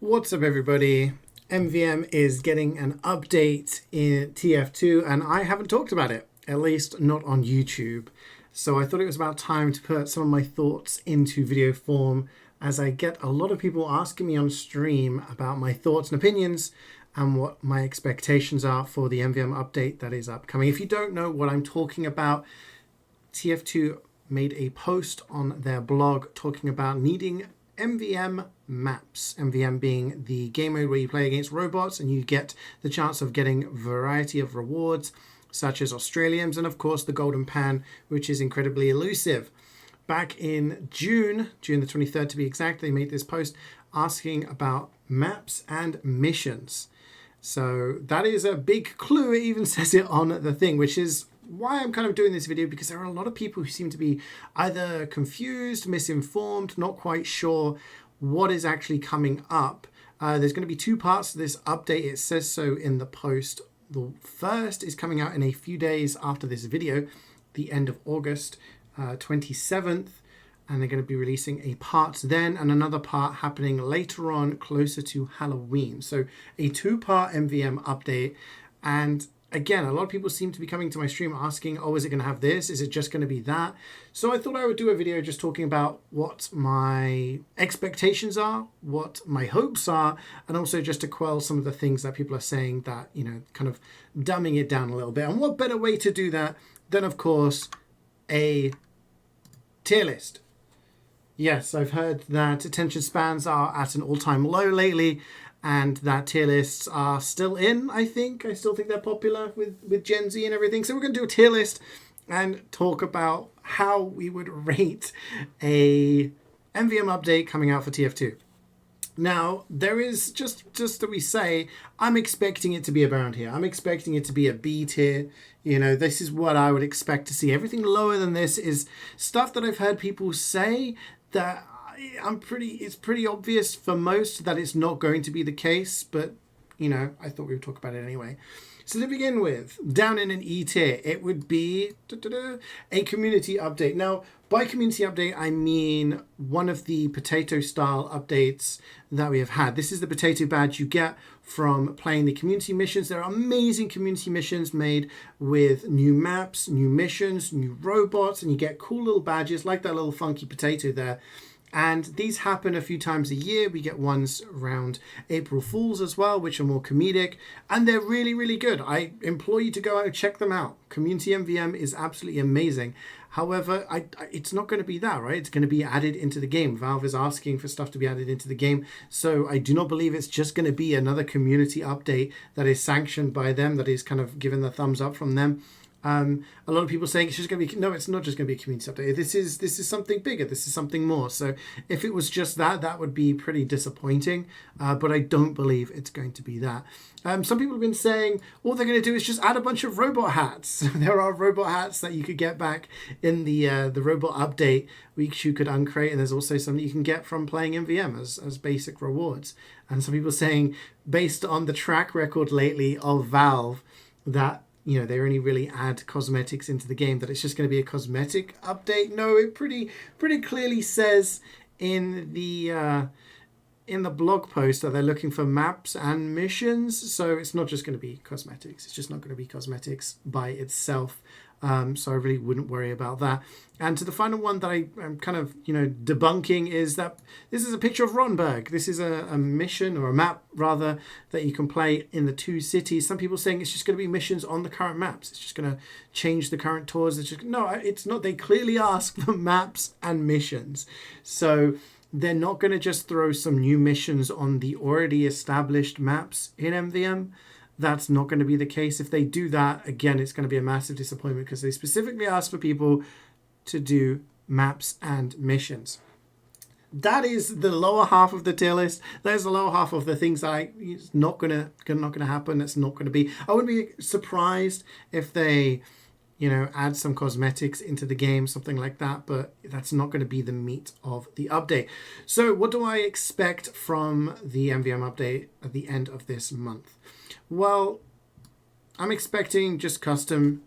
What's up, everybody? MvM is getting an update in TF2 and I haven't talked about it, at least not on YouTube. So I thought it was about time to put some of my thoughts into video form, as I get a lot of people asking me on stream about my thoughts and opinions and what my expectations are for the MvM update that is upcoming. If you don't know what I'm talking about, TF2 made a post on their blog talking about needing MvM maps. MvM being the game mode where you play against robots and you get the chance of getting a variety of rewards, such as Australians and of course the Golden Pan, which is incredibly elusive. Back in June the 23rd to be exact, they made this post asking about maps and missions. So that is a big clue. It even says it on the thing, which is why I'm kind of doing this video, because there are a lot of people who seem to be either confused, misinformed, not quite sure what is actually coming up. There's going to be two parts to this update. It says so in the post. The first is coming out in a few days after this video, the end of August 27th. And they're going to be releasing a part then and another part happening later on, closer to Halloween. So a two-part MvM update. And again, a lot of people seem to be coming to my stream asking, oh, is it going to have this? Is it just going to be that? So I thought I would do a video just talking about what my expectations are, what my hopes are, and also just to quell some of the things that people are saying that, you know, kind of dumbing it down a little bit. And what better way to do that than, of course, a tier list? Yes, I've heard that attention spans are at an all-time low lately, and that tier lists are still in, I think. I still think they're popular with Gen Z and everything. So we're going to do a tier list and talk about how we would rate a MvM update coming out for TF2. Now, there is, just that we say, I'm expecting it to be around here. I'm expecting it to be a B tier. You know, this is what I would expect to see. Everything lower than this is stuff that I've heard people say that it's pretty obvious for most that it's not going to be the case, but you know, I thought we would talk about it anyway. So to begin with, down in an E tier, it would be a community update. Now, by community update, I mean one of the potato style updates that we have had. This is the potato badge you get from playing the community missions. There are amazing community missions made with new maps, new missions, new robots, and you get cool little badges like that little funky potato there. And these happen a few times a year. We get ones around April Fools as well, which are more comedic, and they're really, really good. I implore you to go out and check them out. Community MvM is absolutely amazing. However, it's not going to be that, right? It's going to be added into the game. Valve is asking for stuff to be added into the game. So I do not believe it's just going to be another community update that is sanctioned by them, that is kind of given the thumbs up from them. A lot of people saying it's just going to be, no, it's not just going to be a community update. This is something bigger. This is something more. So if it was just that, that would be pretty disappointing. But I don't believe it's going to be that. Some people have been saying all they're going to do is just add a bunch of robot hats. There are robot hats that you could get back in the robot update, which you could uncrate. And there's also some that you can get from playing MvM as basic rewards. And some people saying, based on the track record lately of Valve, that you know, they only really add cosmetics into the game, that it's just going to be a cosmetic update. No, it pretty clearly says in the blog post that they're looking for maps and missions. So it's not just going to be cosmetics. It's just not going to be cosmetics by itself. So I really wouldn't worry about that. And to the final one that I'm kind of, you know, debunking is that this is a picture of Ronberg. This is a mission, or a map rather, that you can play in the two cities. Some people saying it's just going to be missions on the current maps. It's just going to change the current tours. It's just, no, it's not. They clearly ask for maps and missions. So they're not going to just throw some new missions on the already established maps in MvM. That's not going to be the case. If they do that, again, it's going to be a massive disappointment, because they specifically ask for people to do maps and missions. That is the lower half of the tier list. That is the lower half of the things that it's not gonna happen. That's not going to be. I wouldn't be surprised if they, you know, add some cosmetics into the game, something like that, but that's not going to be the meat of the update. So what do I expect from the MvM update at the end of this month? Well, I'm expecting just custom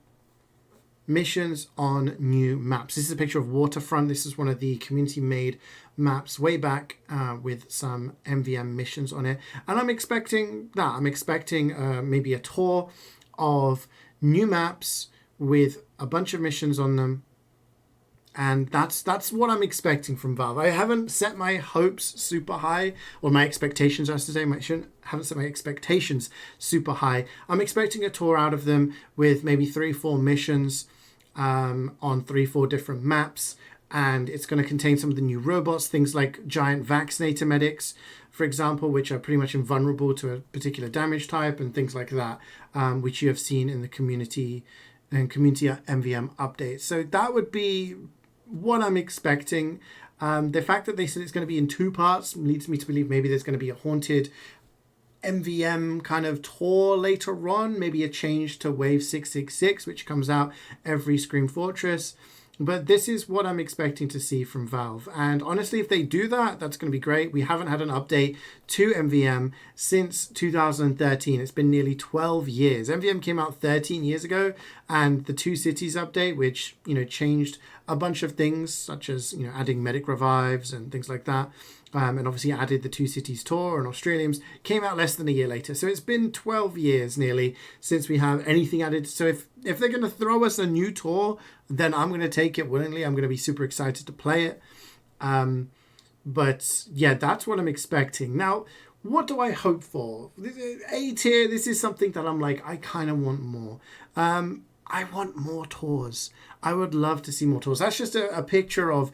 missions on new maps. This is a picture of Waterfront. This is one of the community made maps way back with some MvM missions on it. And I'm expecting that. I'm expecting maybe a tour of new maps with a bunch of missions on them. And that's what I'm expecting from Valve. I haven't set my hopes super high, or my expectations, I should say. Haven't set my expectations super high. I'm expecting a tour out of them with maybe 3-4 missions on 3-4 different maps. And it's going to contain some of the new robots, things like giant vaccinator medics, for example, which are pretty much invulnerable to a particular damage type, and things like that, which you have seen in the community MvM updates. So that would be what I'm expecting. The fact that they said it's going to be in 2 parts leads me to believe maybe there's going to be a haunted MvM kind of tour later on, maybe a change to Wave 666, which comes out every Scream Fortress. But this is what I'm expecting to see from Valve. And honestly, if they do that, that's going to be great. We haven't had an update to MvM since 2013. It's been nearly 12 years. MvM came out 13 years ago, and the Two Cities update, which, changed a bunch of things, such as, adding medic revives and things like that. And obviously added the Two Cities tour and Australians, came out less than a year later. So it's been 12 years nearly since we have anything added. So if they're going to throw us a new tour, then I'm going to take it willingly. I'm going to be super excited to play it. But yeah, that's what I'm expecting. Now, what do I hope for? A tier, this is something that I'm like, I kind of want more. I want more tours. I would love to see more tours. That's just a picture of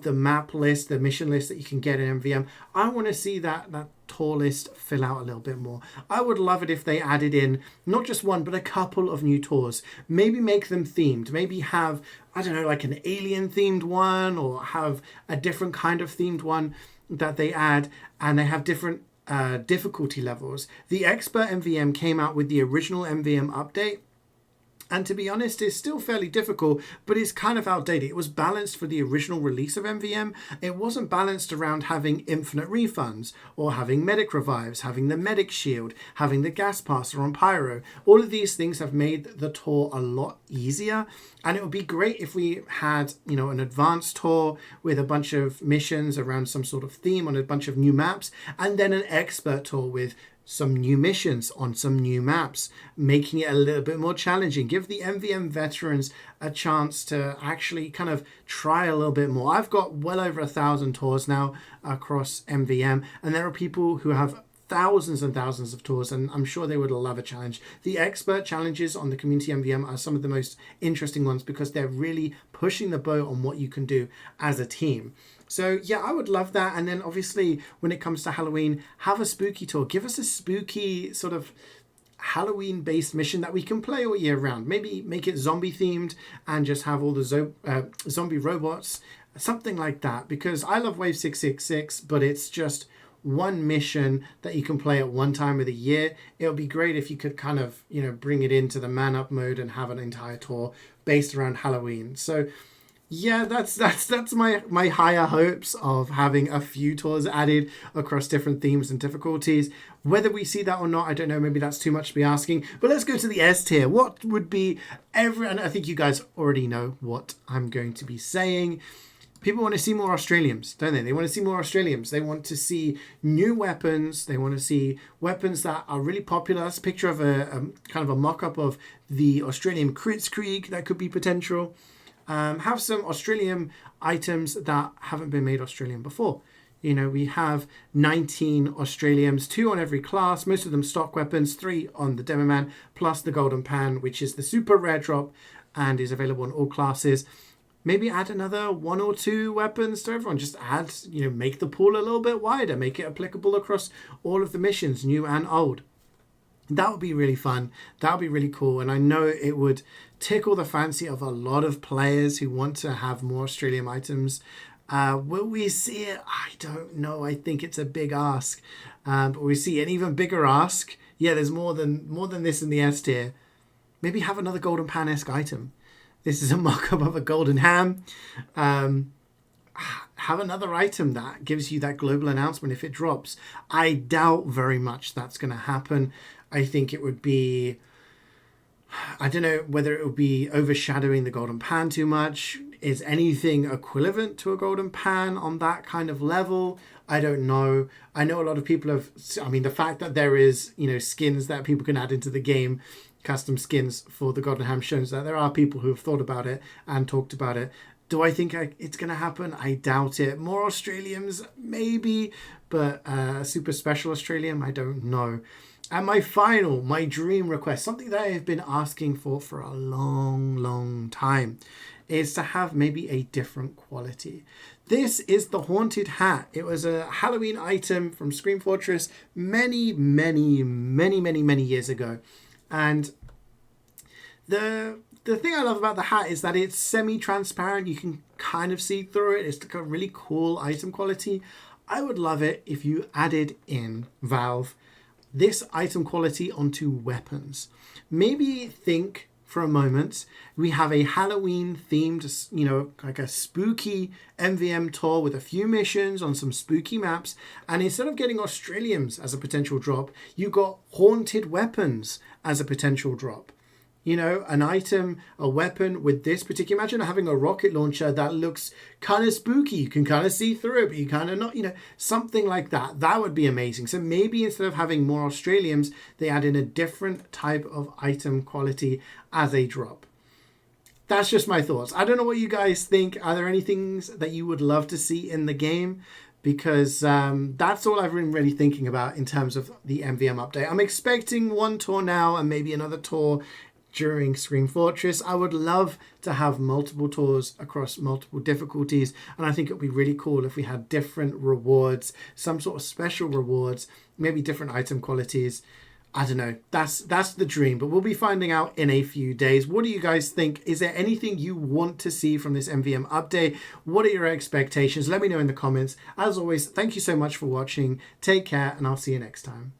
the map list, the mission list that you can get in MvM. I want to see that tour list fill out a little bit more. I would love it if they added in not just one, but a couple of new tours. Maybe make them themed. Maybe have, I don't know, like an alien themed one, or have a different kind of themed one that they add, and they have different difficulty levels. The Expert MvM came out with the original MvM update, and to be honest, it's still fairly difficult, but it's kind of outdated. It was balanced for the original release of MvM. It wasn't balanced around having infinite refunds, or having medic revives, having the medic shield, having the gas passer on pyro. All of these things have made the tour a lot easier. And it would be great if we had, an advanced tour with a bunch of missions around some sort of theme on a bunch of new maps, and then an expert tour with some new missions on some new maps, making it a little bit more challenging. Give the MvM veterans a chance to actually kind of try a little bit more. I've got well over 1,000 tours now across MvM, and there are people who have thousands and thousands of tours, and I'm sure they would love a challenge. The expert challenges on the community MvM are some of the most interesting ones, because they're really pushing the boat on what you can do as a team. So yeah, I would love that. And then obviously when it comes to Halloween, have a spooky tour. Give us a spooky sort of Halloween based mission that we can play all year round. Maybe make it zombie themed and just have all the zombie robots, something like that. Because I love Wave 666, but it's just one mission that you can play at one time of the year. It would be great if you could kind of, bring it into the man up mode and have an entire tour based around Halloween. So yeah, that's my higher hopes of having a few tours added across different themes and difficulties. Whether we see that or not, I don't know. Maybe that's too much to be asking. But let's go to the S tier. What would be and I think you guys already know what I'm going to be saying. People want to see more Australians, don't they? They want to see more Australians. They want to see new weapons. They want to see weapons that are really popular. That's a picture of a kind of a mock-up of the Australian Kritzkrieg that could be potential. Have some Australian items that haven't been made Australian before. We have 19 Australians, 2 on every class, most of them stock weapons, 3 on the Demo Man, plus the Golden Pan, which is the super rare drop and is available in all classes. Maybe add another 1 or 2 weapons to everyone. Just add, make the pool a little bit wider, make it applicable across all of the missions, new and old. That would be really fun. That would be really cool. And I know it would tickle the fancy of a lot of players who want to have more Australian items. Will we see it? I don't know. I think it's a big ask. But we see an even bigger ask. Yeah, there's more than this in the S tier. Maybe have another Golden Pan-esque item. This is a mock-up of a golden ham. Have another item that gives you that global announcement if it drops. I doubt very much that's going to happen. I think it would be, I don't know whether it would be overshadowing the Golden Pan too much. Is anything equivalent to a golden pan on that kind of level? I don't know. I know a lot of people have, I mean, the fact that there is, skins that people can add into the game, custom skins for the golden ham, shows that there are people who have thought about it and talked about it. Do I think it's going to happen? I doubt it. More Australians, maybe, but super special Australian, I don't know. And my dream request, something that I have been asking for a long, long time, is to have maybe a different quality. This is the Haunted Hat. It was a Halloween item from Scream Fortress many, many, many, many, many years ago. And the thing I love about the hat is that it's semi-transparent. You can kind of see through it. It's like a really cool item quality. I would love it if you added in, Valve, this item quality onto weapons. Maybe think for a moment, we have a Halloween themed, like a spooky MvM tour with a few missions on some spooky maps. And instead of getting Australians as a potential drop, you got haunted weapons as a potential drop. An item, a weapon with this particular, imagine having a rocket launcher that looks kind of spooky. You can kind of see through it, but you kind of not, something like that. That would be amazing. So maybe instead of having more Australians, they add in a different type of item quality as a drop. That's just my thoughts. I don't know what you guys think. Are there any things that you would love to see in the game? Because that's all I've been really thinking about in terms of the MvM update. I'm expecting one tour now and maybe another tour during Scream Fortress. I would love to have multiple tours across multiple difficulties, and I think it would be really cool if we had different rewards, some sort of special rewards, maybe different item qualities. I don't know. That's the dream, but we'll be finding out in a few days. What do you guys think? Is there anything you want to see from this MvM update? What are your expectations? Let me know in the comments. As always, thank you so much for watching. Take care, and I'll see you next time.